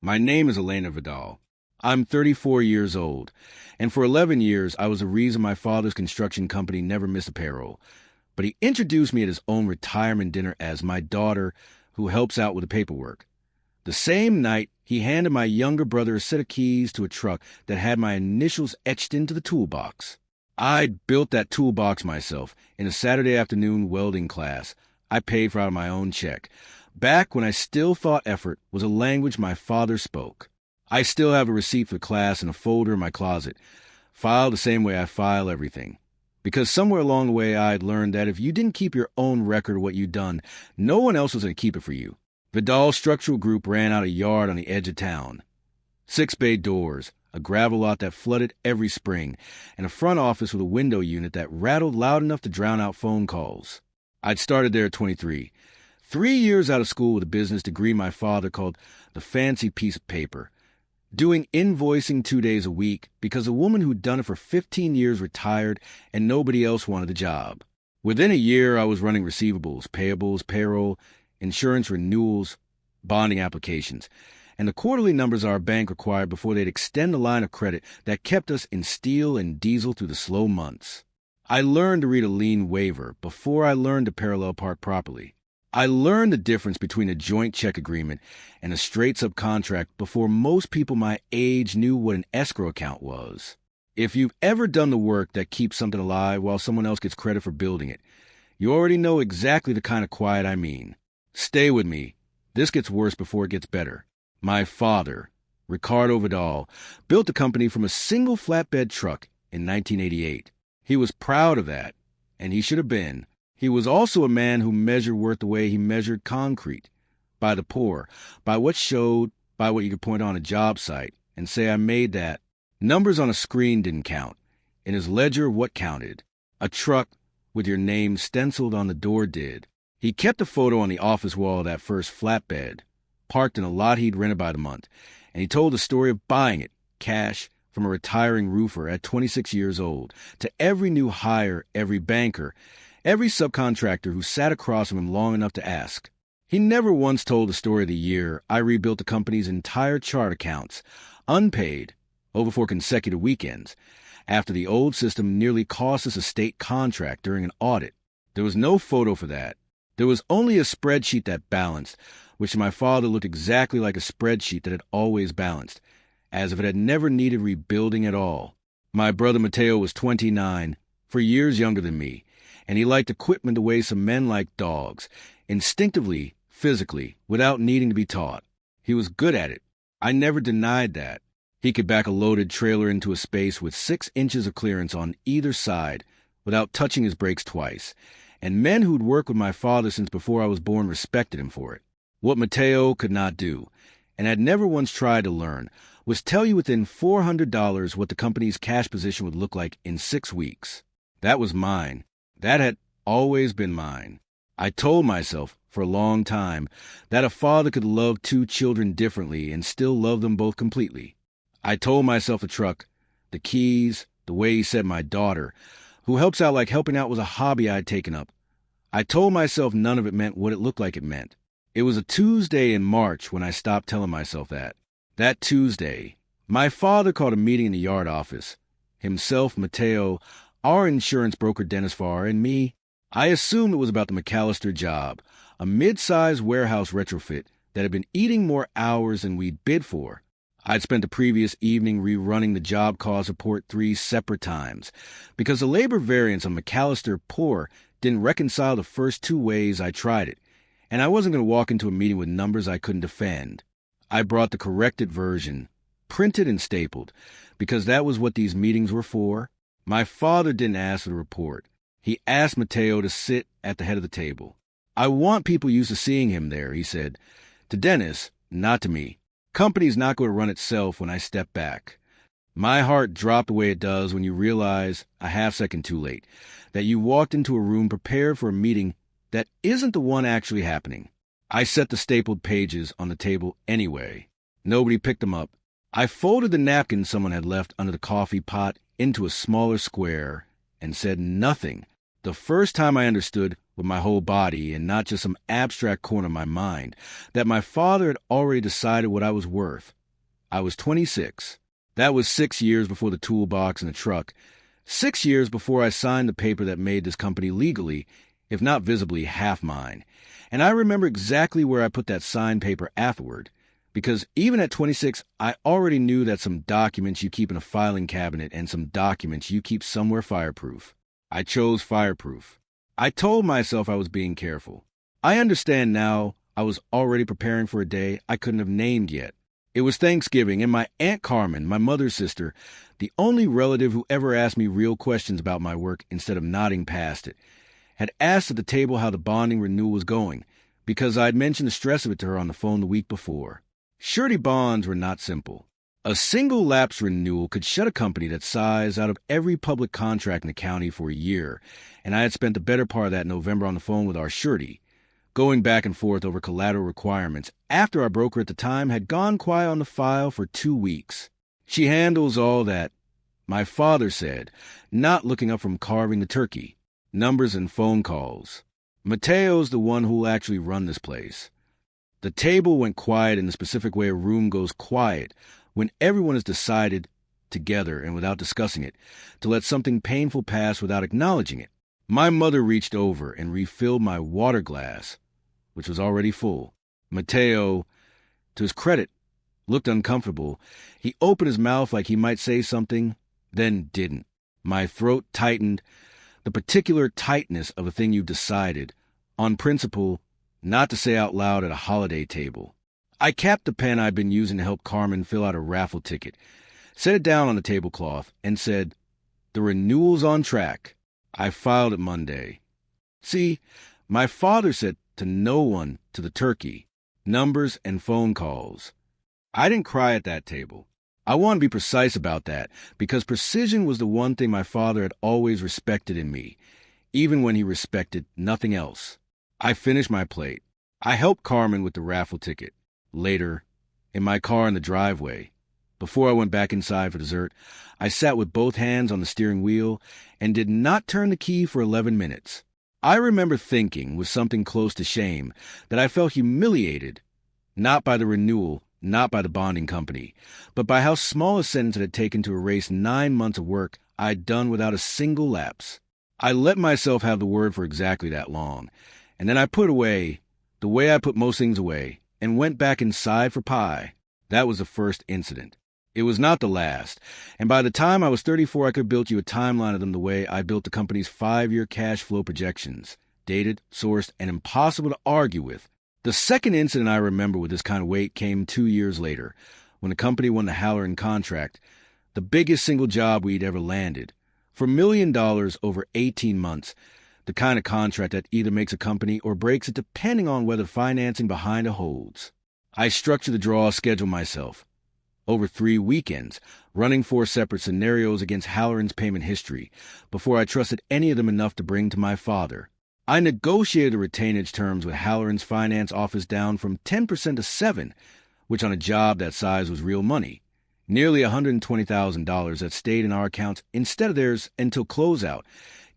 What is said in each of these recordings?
My name is Elena Vidal. I'm 34 years old, and for 11 years I was the reason my father's construction company never missed a payroll. But he introduced me at his own retirement dinner as my daughter who helps out with the paperwork. The same night, he handed my younger brother a set of keys to a truck that had my initials etched into the toolbox. I'd built that toolbox myself in a Saturday afternoon welding class I paid for out of my own check, back when I still thought effort was a language my father spoke. I still have a receipt for the class in a folder in my closet, filed the same way I file everything. Because somewhere along the way I'd learned that if you didn't keep your own record of what you'd done, no one else was going to keep it for you. Vidal Structural Group ran out a yard on the edge of town. 6-bay doors, a gravel lot that flooded every spring, and a front office with a window unit that rattled loud enough to drown out phone calls. I'd started there at 23. 3 years out of school with a business degree my father called the fancy piece of paper. Doing invoicing 2 days a week because a woman who'd done it for 15 years retired and nobody else wanted the job. Within a year, I was running receivables, payables, payroll, insurance renewals, bonding applications, and the quarterly numbers our bank required before they'd extend the line of credit that kept us in steel and diesel through the slow months. I learned to read a lien waiver before I learned to parallel park properly. I learned the difference between a joint check agreement and a straight subcontract before most people my age knew what an escrow account was. If you've ever done the work that keeps something alive while someone else gets credit for building it, you already know exactly the kind of quiet I mean. Stay with me. This gets worse before it gets better. My father, Ricardo Vidal, built the company from a single flatbed truck in 1988. He was proud of that, and he should have been. He was also a man who measured worth the way he measured concrete, by the pour, by what showed, by what you could point on a job site and say, I made that. Numbers on a screen didn't count. In his ledger, what counted? A truck with your name stenciled on the door did. He kept a photo on the office wall of that first flatbed, parked in a lot he'd rented by the month, and he told the story of buying it, cash, from a retiring roofer at 26 years old, to every new hire, every banker, every subcontractor who sat across from him long enough to ask. He never once told the story of the year I rebuilt the company's entire chart accounts, unpaid, over 4 consecutive weekends, after the old system nearly cost us a state contract during an audit. There was no photo for that. There was only a spreadsheet that balanced, which to my father looked exactly like a spreadsheet that had always balanced, as if it had never needed rebuilding at all. My brother Mateo was 29, 4 years younger than me, and he liked equipment the way some men like dogs, instinctively, physically, without needing to be taught. He was good at it. I never denied that. He could back a loaded trailer into a space with 6 inches of clearance on either side without touching his brakes twice, and men who'd worked with my father since before I was born respected him for it. What Mateo could not do, and had never once tried to learn, was tell you within $400 what the company's cash position would look like in 6 weeks. That was mine. That had always been mine. I told myself, for a long time, that a father could love 2 children differently and still love them both completely. I told myself the truck, the keys, the way he said my daughter, who helps out like helping out was a hobby I'd taken up. I told myself none of it meant what it looked like it meant. It was a Tuesday in March when I stopped telling myself that. That Tuesday, my father called a meeting in the yard office. Himself, Mateo, our insurance broker Dennis Farr, and me. I assumed it was about the McAllister job, a mid-sized warehouse retrofit that had been eating more hours than we'd bid for. I'd spent the previous evening rerunning the job cause report 3 separate times, because the labor variance on McAllister Pour didn't reconcile the first 2 ways I tried it, and I wasn't going to walk into a meeting with numbers I couldn't defend. I brought the corrected version, printed and stapled, because that was what these meetings were for. My father didn't ask for the report. He asked Mateo to sit at the head of the table. I want people used to seeing him there, he said. To Dennis, not to me. Company's not going to run itself when I step back. My heart dropped the way it does when you realize, a half-second too late, that you walked into a room prepared for a meeting that isn't the one actually happening. I set the stapled pages on the table anyway. Nobody picked them up. I folded the napkin someone had left under the coffee pot into a smaller square and said nothing. The first time I understood with my whole body and not just some abstract corner of my mind, that my father had already decided what I was worth. I was 26. That was 6 years before the toolbox and the truck. 6 years before I signed the paper that made this company legally, if not visibly, half mine. And I remember exactly where I put that signed paper afterward, because even at 26, I already knew that some documents you keep in a filing cabinet and some documents you keep somewhere fireproof. I chose fireproof. I told myself I was being careful. I understand now I was already preparing for a day I couldn't have named yet. It was Thanksgiving, and my Aunt Carmen, my mother's sister, the only relative who ever asked me real questions about my work instead of nodding past it, had asked at the table how the bonding renewal was going, because I had mentioned the stress of it to her on the phone the week before. Surety bonds were not simple. A single lapse renewal could shut a company that size out of every public contract in the county for a year, and I had spent the better part of that November on the phone with our surety, going back and forth over collateral requirements after our broker at the time had gone quiet on the file for 2 weeks. She handles all that, my father said, not looking up from carving the turkey. Numbers and phone calls. Mateo's the one who'll actually run this place. The table went quiet in the specific way a room goes quiet when everyone has decided, together and without discussing it, to let something painful pass without acknowledging it. My mother reached over and refilled my water glass, which was already full. Mateo, to his credit, looked uncomfortable. He opened his mouth like he might say something, then didn't. My throat tightened, the particular tightness of a thing you've decided, on principle, not to say out loud at a holiday table. I capped the pen I'd been using to help Carmen fill out a raffle ticket, set it down on the tablecloth, and said, "The renewal's on track." I filed it Monday. See, my father said to no one to the turkey, numbers and phone calls. I didn't cry at that table. I want to be precise about that, because precision was the one thing my father had always respected in me, even when he respected nothing else. I finished my plate. I helped Carmen with the raffle ticket. Later, in my car in the driveway, before I went back inside for dessert, I sat with both hands on the steering wheel and did not turn the key for 11 minutes. I remember thinking, with something close to shame, that I felt humiliated, not by the renewal, not by the bonding company, but by how small a sentence it had taken to erase 9 months of work I'd done without a single lapse. I let myself have the word for exactly that long, and then I put away, the way I put most things away, and went back inside for pie. That was the first incident. It was not the last, and by the time I was 34, I could have built you a timeline of them the way I built the company's 5-year cash flow projections, dated, sourced, and impossible to argue with. The second incident I remember with this kind of weight came 2 years later, when the company won the Halloran contract, the biggest single job we'd ever landed, for $1 million over 18 months, the kind of contract that either makes a company or breaks it depending on whether financing behind it holds. I structured the draw schedule myself, over 3 weekends, running 4 separate scenarios against Halloran's payment history, before I trusted any of them enough to bring to my father. I negotiated the retainage terms with Halloran's finance office down from 10% to 7%, which on a job that size was real money. Nearly $120,000 that stayed in our accounts instead of theirs until closeout,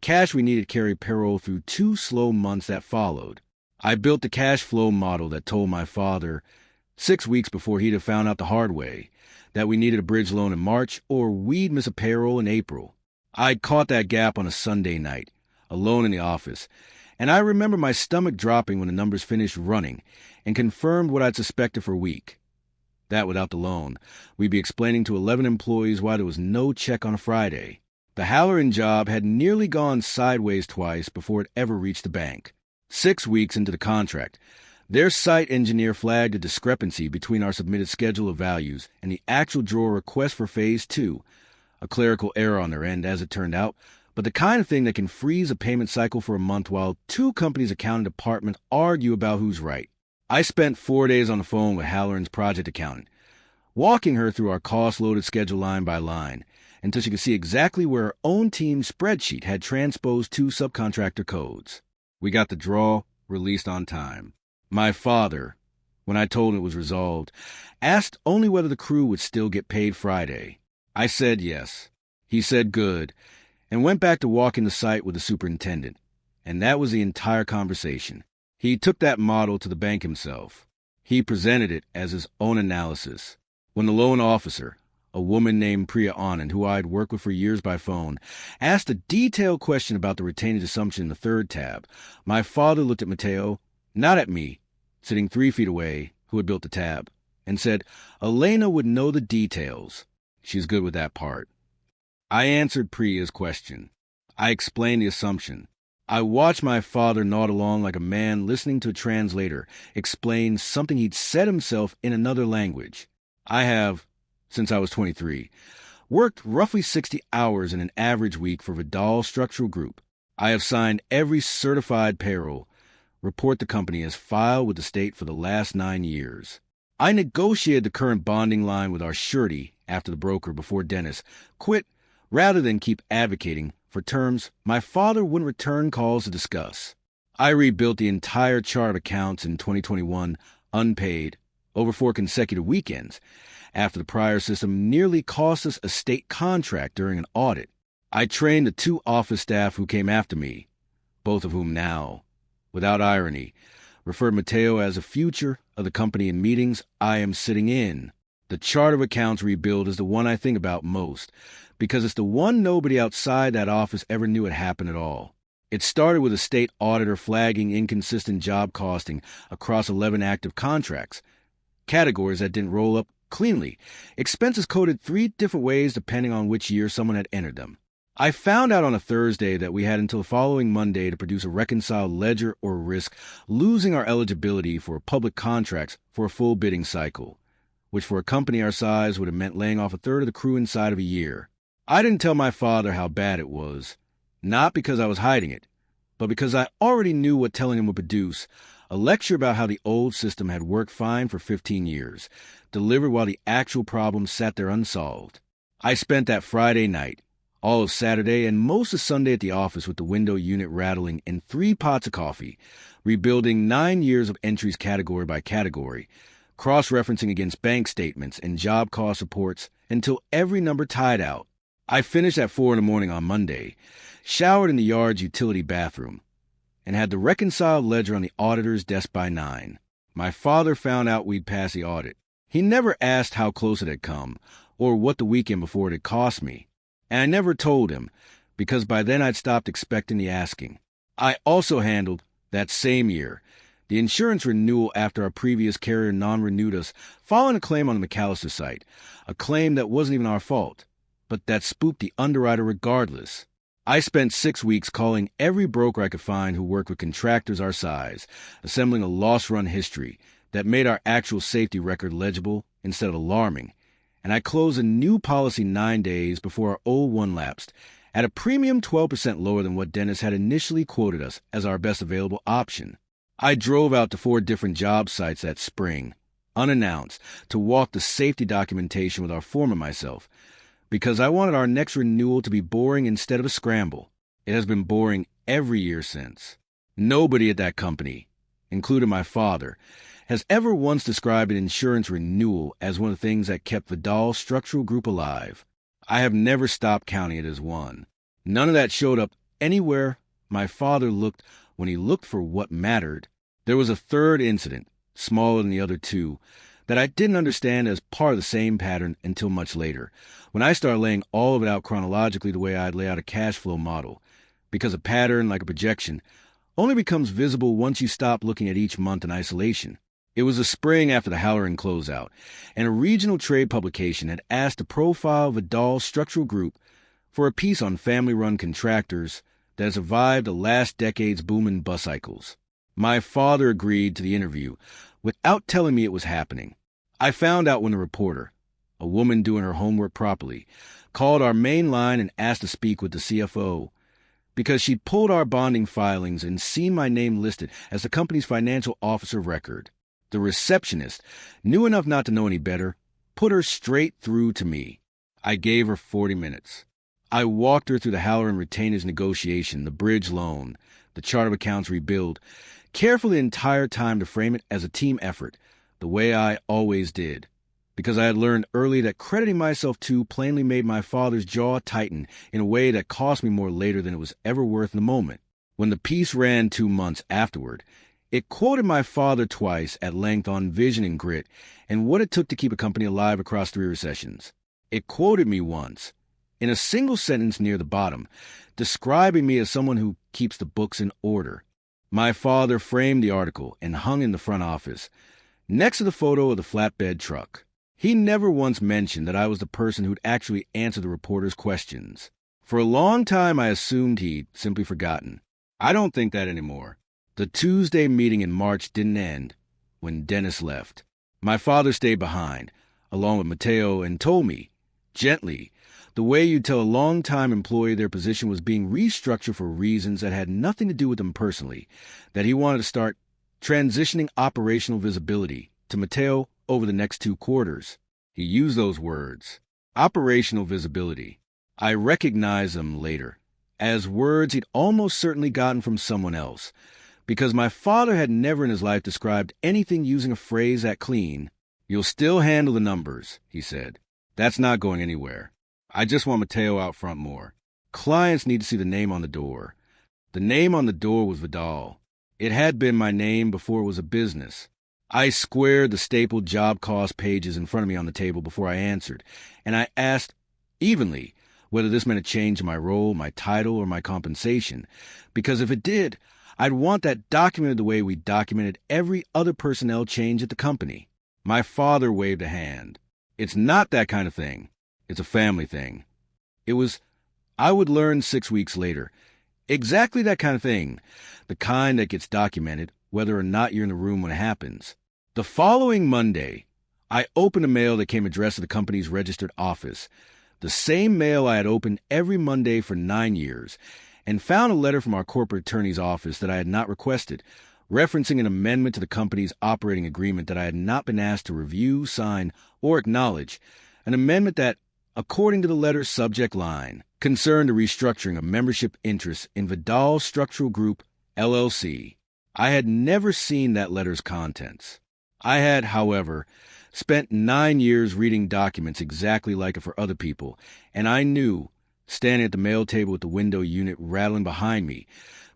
cash we needed to carry payroll through 2 slow months that followed. I built the cash flow model that told my father, 6 weeks before he'd have found out the hard way, that we needed a bridge loan in March or we'd miss a payroll in April. I'd caught that gap on a Sunday night, alone in the office, and I remember my stomach dropping when the numbers finished running and confirmed what I'd suspected for a week. That without the loan, we'd be explaining to 11 employees why there was no check on a Friday. The Halloran job had nearly gone sideways twice before it ever reached the bank. 6 weeks into the contract, their site engineer flagged a discrepancy between our submitted schedule of values and the actual drawer request for Phase 2, a clerical error on their end, as it turned out, but the kind of thing that can freeze a payment cycle for a month while 2 companies' accounting departments argue about who's right. I spent 4 days on the phone with Halloran's project accountant, walking her through our cost-loaded schedule line by line, until she could see exactly where her own team's spreadsheet had transposed 2 subcontractor codes. We got the draw released on time. My father, when I told him it was resolved, asked only whether the crew would still get paid Friday. I said yes. He said good, and went back to walking the site with the superintendent. And that was the entire conversation. He took that model to the bank himself. He presented it as his own analysis. When the loan officer, a woman named Priya Anand, who I had worked with for years by phone, asked a detailed question about the retainage assumption in the third tab, my father looked at Mateo, not at me, sitting 3 feet away, who had built the tab, and said, Elena would know the details. She's good with that part. I answered Priya's question. I explained the assumption. I watched my father nod along like a man listening to a translator explain something he'd said himself in another language. I have, since I was 23, worked roughly 60 hours in an average week for Vidal Structural Group. I have signed every certified payroll report the company has filed with the state for the last 9 years. I negotiated the current bonding line with our surety after the broker before Dennis quit rather than keep advocating for terms my father wouldn't return calls to discuss. I rebuilt the entire chart of accounts in 2021 unpaid over 4 consecutive weekends after the prior system nearly cost us a state contract during an audit. I trained the 2 office staff who came after me, both of whom now, without irony, refer Mateo as a future of the company in meetings I am sitting in. The chart of accounts rebuild is the one I think about most, because it's the one nobody outside that office ever knew had happened at all. It started with a state auditor flagging inconsistent job costing across 11 active contracts, categories that didn't roll up cleanly, expenses coded 3 different ways depending on which year someone had entered them. I found out on a Thursday that we had until the following Monday to produce a reconciled ledger or risk losing our eligibility for public contracts for a full bidding cycle, which for a company our size would have meant laying off a third of the crew inside of a year. I didn't tell my father how bad it was, not because I was hiding it, but because I already knew what telling him would produce, a lecture about how the old system had worked fine for 15 years, delivered while the actual problems sat there unsolved. I spent that Friday night, all of Saturday and most of Sunday at the office with the window unit rattling and 3 pots of coffee, rebuilding 9 years of entries category by category, cross-referencing against bank statements and job cost reports until every number tied out. I finished at 4 a.m. on Monday, showered in the yard's utility bathroom, and had the reconciled ledger on the auditor's desk by 9. My father found out we'd passed the audit. He never asked how close it had come or what the weekend before it had cost me. And I never told him, because by then I'd stopped expecting the asking. I also handled, that same year, the insurance renewal after our previous carrier non-renewed us following a claim on the McAllister site, a claim that wasn't even our fault, but that spooked the underwriter regardless. I spent 6 weeks calling every broker I could find who worked with contractors our size, assembling a loss-run history that made our actual safety record legible instead of alarming, and I closed a new policy 9 days before our old one lapsed, at a premium 12% lower than what Dennis had initially quoted us as our best available option. I drove out to 4 different job sites that spring, unannounced, to walk the safety documentation with our foreman and myself, because I wanted our next renewal to be boring instead of a scramble. It has been boring every year since. Nobody at that company, including my father, has ever once described an insurance renewal as one of the things that kept Vidal Structural Group alive. I have never stopped counting it as one. None of that showed up anywhere my father looked when he looked for what mattered. There was a third incident, smaller than the other 2, that I didn't understand as part of the same pattern until much later, when I started laying all of it out chronologically the way I'd lay out a cash flow model, because a pattern, like a projection, only becomes visible once you stop looking at each month in isolation. It was the spring after the Halloran closeout, and a regional trade publication had asked to profile Vidal Structural Group for a piece on family-run contractors that has survived the last decade's boom in bus cycles. My father agreed to the interview without telling me it was happening. I found out when the reporter, a woman doing her homework properly, called our main line and asked to speak with the CFO, because she'd pulled our bonding filings and seen my name listed as the company's financial officer of record. The receptionist, knew enough not to know any better, put her straight through to me. I gave her 40 minutes. I walked her through the Halloran retainers negotiation, the bridge loan, the chart of accounts rebuild, carefully the entire time to frame it as a team effort, the way I always did, because I had learned early that crediting myself too plainly made my father's jaw tighten in a way that cost me more later than it was ever worth in the moment. When the piece ran 2 months afterward, it quoted my father twice at length on vision and grit and what it took to keep a company alive across 3 recessions. It quoted me once, in a single sentence near the bottom, describing me as someone who keeps the books in order. My father framed the article and hung in the front office, next to the photo of the flatbed truck. He never once mentioned that I was the person who'd actually answer the reporter's questions. For a long time, I assumed he'd simply forgotten. I don't think that anymore. The Tuesday meeting in March didn't end when Dennis left. My father stayed behind, along with Mateo, and told me, gently, the way you tell a long-time employee their position was being restructured for reasons that had nothing to do with them personally, that he wanted to start transitioning operational visibility to Mateo over the next 2 quarters. He used those words, operational visibility. I recognized them later as words he'd almost certainly gotten from someone else, because my father had never in his life described anything using a phrase that clean. You'll still handle the numbers, he said. That's not going anywhere. I just want Mateo out front more. Clients need to see the name on the door. The name on the door was Vidal. It had been my name before it was a business. I squared the stapled job cost pages in front of me on the table before I answered, and I asked evenly whether this meant a change in my role, my title, or my compensation, because if it did, I'd want that documented the way we documented every other personnel change at the company. My father waved a hand. It's not that kind of thing. It's a family thing. It was, I would learn 6 weeks later, exactly that kind of thing, the kind that gets documented, whether or not you're in the room when it happens. The following Monday, I opened a mail that came addressed to the company's registered office, the same mail I had opened every Monday for 9 years, and found a letter from our corporate attorney's office that I had not requested, referencing an amendment to the company's operating agreement that I had not been asked to review, sign, or acknowledge, an amendment that, according to the letter's subject line, concerned a restructuring of membership interests in Vidal Structural Group, LLC. I had never seen that letter's contents. I had, however, spent 9 years reading documents exactly like it for other people, and I knew, standing at the mail table with the window unit rattling behind me,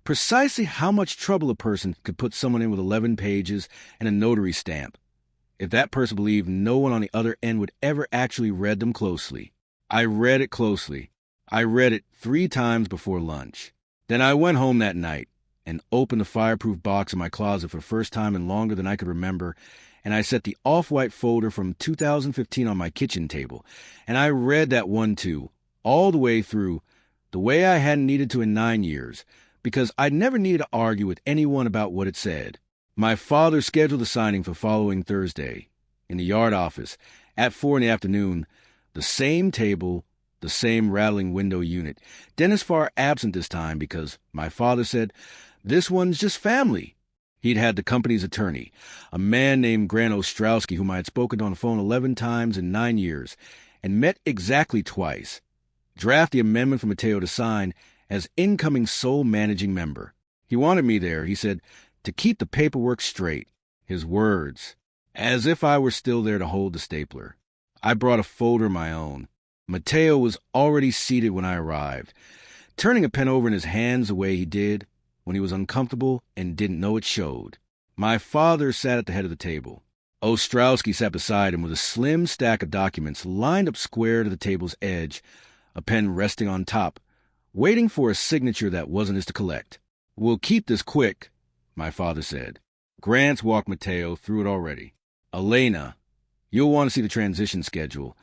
precisely how much trouble a person could put someone in with 11 pages and a notary stamp, if that person believed no one on the other end would ever actually read them closely. I read it closely. I read it 3 times before lunch. Then I went home that night and opened the fireproof box in my closet for the first time in longer than I could remember, and I set the off-white folder from 2015 on my kitchen table, and I read that one too, all the way through, the way I hadn't needed to in 9 years, because I'd never needed to argue with anyone about what it said. My father scheduled the signing for following Thursday, in the yard office, at 4 in the afternoon, the same table, the same rattling window unit. Dennis far absent this time because, my father said, this one's just family. He'd had the company's attorney, a man named Grant Ostrowski, whom I had spoken on the phone 11 times in 9 years, and met exactly twice, draft the amendment for Mateo to sign as incoming sole managing member. He wanted me there, he said, to keep the paperwork straight. His words, as if I were still there to hold the stapler. I brought a folder of my own. Mateo was already seated when I arrived, turning a pen over in his hands the way he did when he was uncomfortable and didn't know it showed. My father sat at the head of the table. Ostrowski sat beside him with a slim stack of documents lined up square to the table's edge, a pen resting on top, waiting for a signature that wasn't his to collect. We'll keep this quick, my father said. Grant's walked Mateo through it already. Elena, you'll want to see the transition schedule.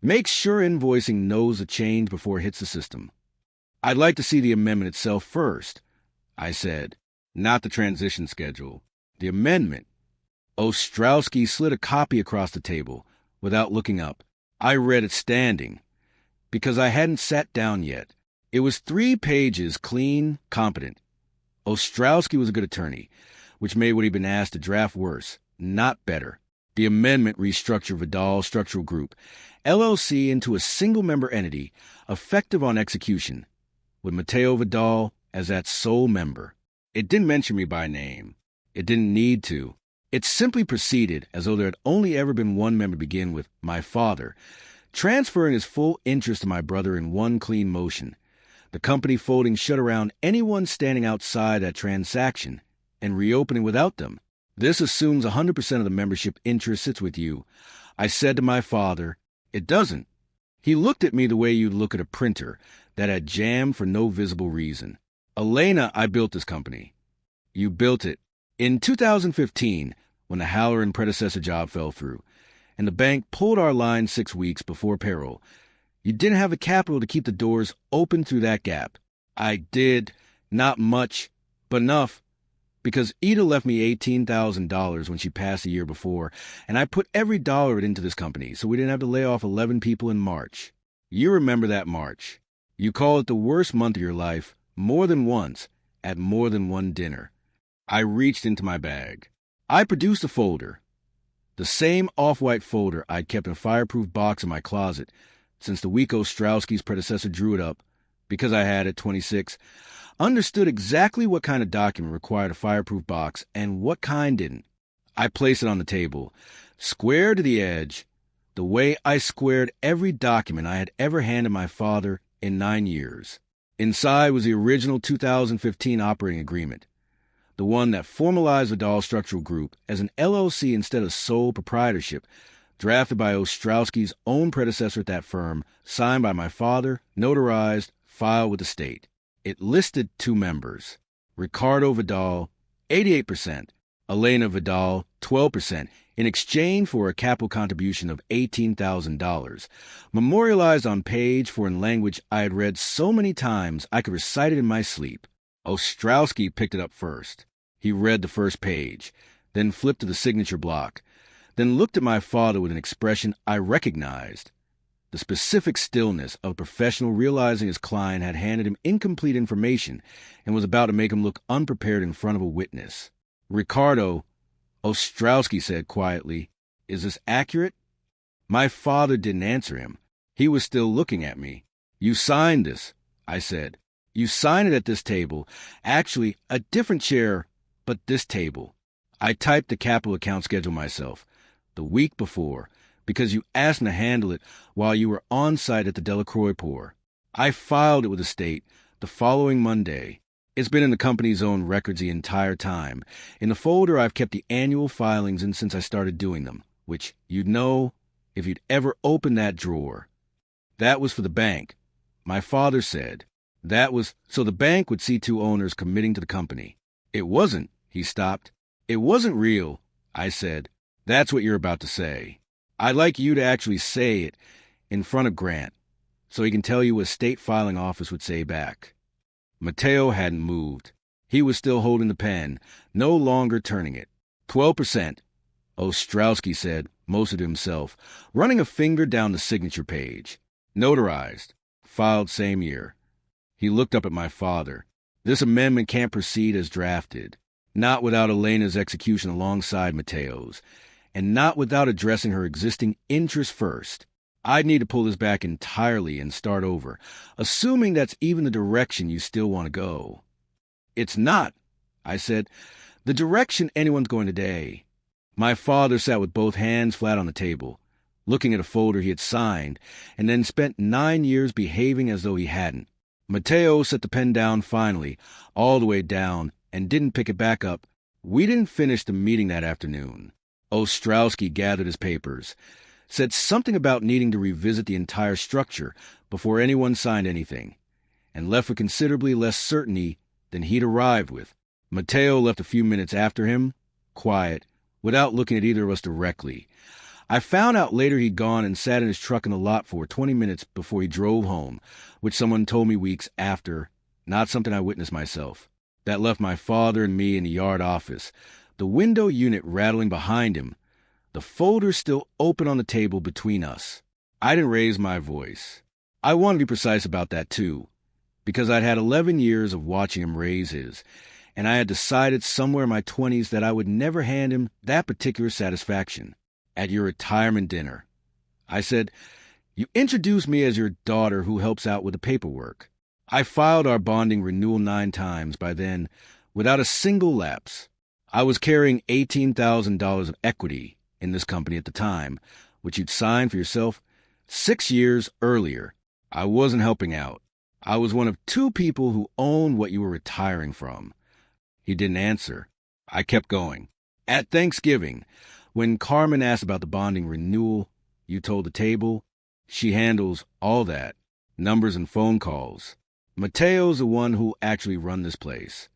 Make sure invoicing knows the change before it hits the system. I'd like to see the amendment itself first, I said, not the transition schedule. The amendment. Ostrowski slid a copy across the table without looking up. I read it standing, because I hadn't sat down yet. It was 3 pages, clean, competent. Ostrowski was a good attorney, which made what he'd been asked to draft worse, not better. The amendment restructured Vidal Structural Group, LLC, into a single-member entity, effective on execution, with Mateo Vidal as that sole member. It didn't mention me by name. It didn't need to. It simply proceeded as though there had only ever been one member to begin with, my father, transferring his full interest to my brother in one clean motion. the company folding shut around anyone standing outside that transaction and reopening without them. This assumes 100% of the membership interest sits with you. I said to my father, it doesn't. He looked at me the way you'd look at a printer that had jammed for no visible reason. Elena, I built this company. You built it. In 2015, when the Halloran predecessor job fell through, and the bank pulled our line 6 weeks before payroll, you didn't have the capital to keep the doors open through that gap. I did, not much, but enough, because Ida left me $18,000 when she passed the year before, and I put every dollar of it into this company so we didn't have to lay off 11 people in March. You remember that March. You call it the worst month of your life more than once at more than one dinner. I reached into my bag. I produced a folder, the same off-white folder I'd kept in a fireproof box in my closet since the week Ostrowski's predecessor drew it up, because I had, at 26, understood exactly what kind of document required a fireproof box and what kind didn't. I placed it on the table, square to the edge, the way I squared every document I had ever handed my father in 9 years. Inside was the original 2015 operating agreement, the one that formalized Vidal Structural Group as an LLC instead of sole proprietorship, drafted by Ostrowski's own predecessor at that firm, signed by my father, notarized, filed with the state. It listed 2 members, Ricardo Vidal, 88%, Elena Vidal, 12%, in exchange for a capital contribution of $18,000, memorialized on page for in language I had read so many times I could recite it in my sleep. Ostrowski picked it up first. He read the first page, then flipped to the signature block, then looked at my father with an expression I recognized, the specific stillness of a professional realizing his client had handed him incomplete information and was about to make him look unprepared in front of a witness. Ricardo, Ostrowski said quietly, is this accurate? My father didn't answer him. He was still looking at me. You signed this, I said. You signed it at this table. Actually, a different chair, but this table. I typed the capital account schedule myself, the week before, because you asked me to handle it while you were on site at the Delacroix pour. I filed it with the state the following Monday. It's been in the company's own records the entire time. In the folder I've kept the annual filings in since I started doing them, which you'd know if you'd ever opened that drawer. That was for the bank. My father said that was so the bank would see 2 owners committing to the company. It wasn't, he stopped. It wasn't real, I said. That's what you're about to say. I'd like you to actually say it in front of Grant, so he can tell you what a state filing office would say back. Mateo hadn't moved. He was still holding the pen, no longer turning it. 12%, Ostrowski said, most of it himself, running a finger down the signature page. Notarized. Filed same year. He looked up at my father. This amendment can't proceed as drafted. Not without Elena's execution alongside Mateo's, and not without addressing her existing interests first. I'd need to pull this back entirely and start over, assuming that's even the direction you still want to go. It's not, I said, the direction anyone's going today. My father sat with both hands flat on the table, looking at a folder he had signed, and then spent 9 years behaving as though he hadn't. Mateo set the pen down finally, all the way down, and didn't pick it back up. We didn't finish the meeting that afternoon. Ostrowski gathered his papers, said something about needing to revisit the entire structure before anyone signed anything, and left with considerably less certainty than he'd arrived with. Mateo left a few minutes after him, quiet, without looking at either of us directly. I found out later he'd gone and sat in his truck in the lot for 20 minutes before he drove home, which someone told me weeks after, not something I witnessed myself. That left my father and me in the yard office, the window unit rattling behind him, the folder still open on the table between us. I didn't raise my voice. I wanted to be precise about that, too, because I'd had 11 years of watching him raise his, and I had decided somewhere in my 20s that I would never hand him that particular satisfaction. At your retirement dinner, I said, you introduced me as your daughter who helps out with the paperwork. I filed our bonding renewal 9 times by then, without a single lapse. I was carrying $18,000 of equity in this company at the time, which you'd signed for yourself 6 years earlier. I wasn't helping out. I was one of two people who owned what you were retiring from. He didn't answer. I kept going. At Thanksgiving, when Carmen asked about the bonding renewal, you told the table, she handles all that, numbers and phone calls. Mateo's the one who actually run this place.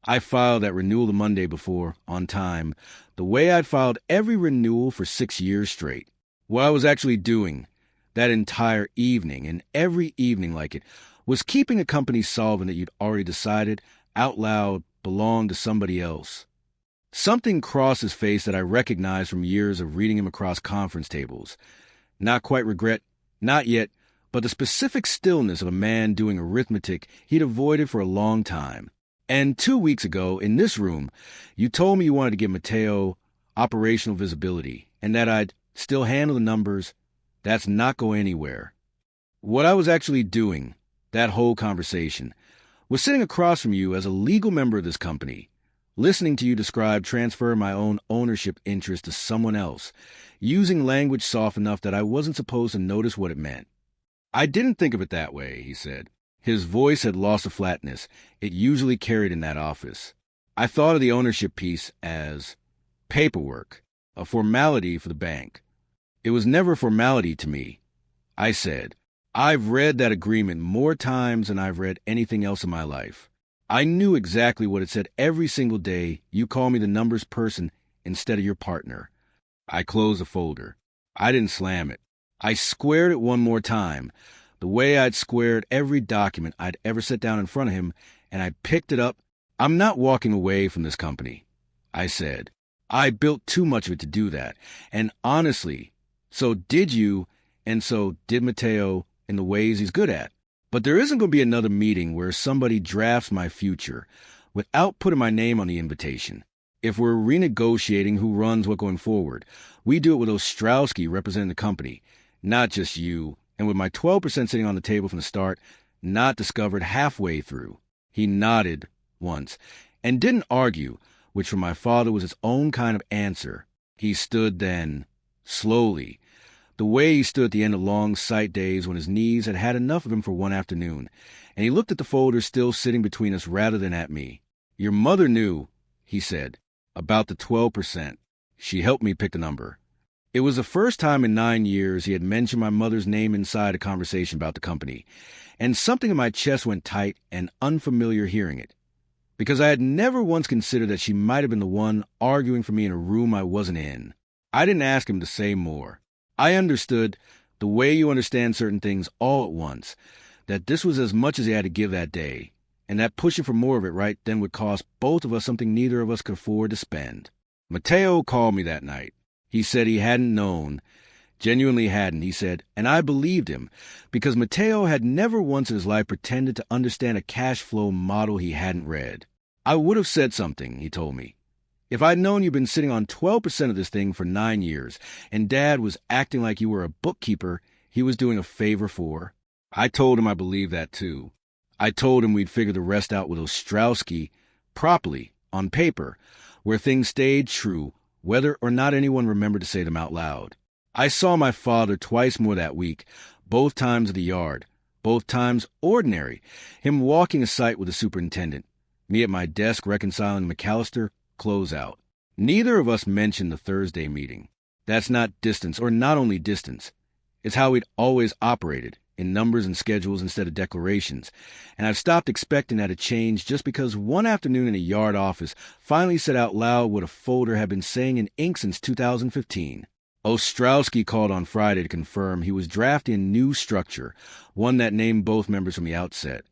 I filed that renewal the Monday before, on time, the way I'd filed every renewal for 6 years straight. What I was actually doing that entire evening, and every evening like it, was keeping a company solvent that you'd already decided out loud belonged to somebody else. Something crossed his face that I recognized from years of reading him across conference tables. Not quite regret, not yet, but the specific stillness of a man doing arithmetic he'd avoided for a long time. And 2 weeks ago, in this room, you told me you wanted to give Mateo operational visibility, and that I'd still handle the numbers. That's not go anywhere. What I was actually doing, that whole conversation, was sitting across from you as a legal member of this company, listening to you describe transferring my own ownership interest to someone else, using language soft enough that I wasn't supposed to notice what it meant. I didn't think of it that way, he said. His voice had lost a flatness it usually carried in that office. I thought of the ownership piece as paperwork, a formality for the bank. It was never a formality to me. I said, I've read that agreement more times than I've read anything else in my life. I knew exactly what it said every single day you call me the numbers person instead of your partner. I closed the folder. I didn't slam it. I squared it one more time, the way I'd squared every document I'd ever set down in front of him, and I picked it up. I'm not walking away from this company, I said. I built too much of it to do that, and honestly, so did you, and so did Mateo in the ways he's good at. But there isn't going to be another meeting where somebody drafts my future without putting my name on the invitation. If we're renegotiating who runs what going forward, we do it with Ostrowski representing the company, not just you, and with my 12% sitting on the table from the start, not discovered halfway through. He nodded once and didn't argue, which for my father was its own kind of answer. He stood then, slowly, the way he stood at the end of long sight days when his knees had had enough of him for one afternoon, and he looked at the folder still sitting between us rather than at me. Your mother knew, he said, about the 12%. She helped me pick the number. It was the first time in 9 years he had mentioned my mother's name inside a conversation about the company, and something in my chest went tight and unfamiliar hearing it, because I had never once considered that she might have been the one arguing for me in a room I wasn't in. I didn't ask him to say more. I understood, the way you understand certain things all at once, that this was as much as he had to give that day, and that pushing for more of it right then would cost both of us something neither of us could afford to spend. Mateo called me that night. He said he hadn't known, genuinely hadn't, he said, and I believed him, because Mateo had never once in his life pretended to understand a cash flow model he hadn't read. I would have said something, he told me. If I'd known you'd been sitting on 12% of this thing for 9 years, and Dad was acting like you were a bookkeeper he was doing a favor for, I told him I believed that too. I told him we'd figure the rest out with Ostrowski properly, on paper, where things stayed true, whether or not anyone remembered to say them out loud. I saw my father twice more that week, both times at the yard, both times ordinary, him walking a site with the superintendent, me at my desk reconciling McAllister closeout. Neither of us mentioned the Thursday meeting. That's not distance, or not only distance. It's how we'd always operated, in numbers and schedules instead of declarations, and I've stopped expecting that to change just because one afternoon in a yard office finally said out loud what a folder had been saying in ink since 2015. Ostrowski called on Friday to confirm he was drafting a new structure, one that named both members from the outset,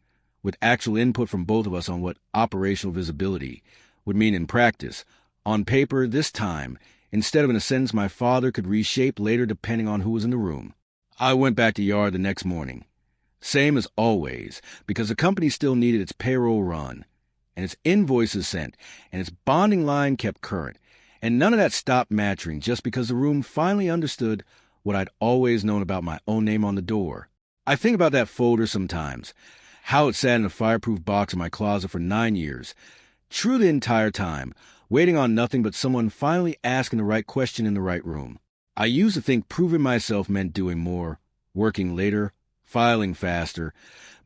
with actual input from both of us on what operational visibility would mean in practice, on paper this time, instead of in a sentence my father could reshape later depending on who was in the room. I went back to yard the next morning. Same as always, because the company still needed its payroll run, and its invoices sent, and its bonding line kept current, and none of that stopped mattering just because the room finally understood what I'd always known about my own name on the door. I think about that folder sometimes, how it sat in a fireproof box in my closet for 9 years, true the entire time, waiting on nothing but someone finally asking the right question in the right room. I used to think proving myself meant doing more, working later, filing faster,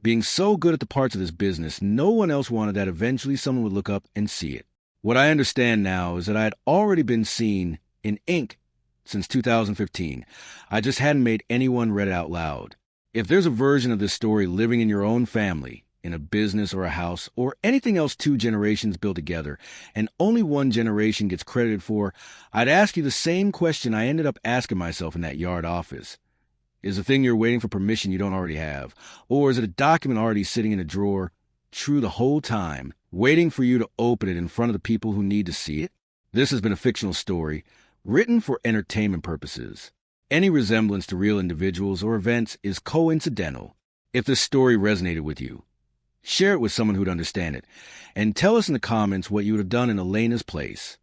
being so good at the parts of this business no one else wanted that eventually someone would look up and see it. What I understand now is that I had already been seen in ink since 2015. I just hadn't made anyone read it out loud. If there's a version of this story living in your own family, in a business or a house, or anything else two generations build together, and only one generation gets credited for, I'd ask you the same question I ended up asking myself in that yard office. Is the thing you're waiting for permission you don't already have? Or is it a document already sitting in a drawer, true the whole time, waiting for you to open it in front of the people who need to see it? This has been a fictional story, written for entertainment purposes. Any resemblance to real individuals or events is coincidental. If this story resonated with you, share it with someone who'd understand it, and tell us in the comments what you would have done in Elena's place.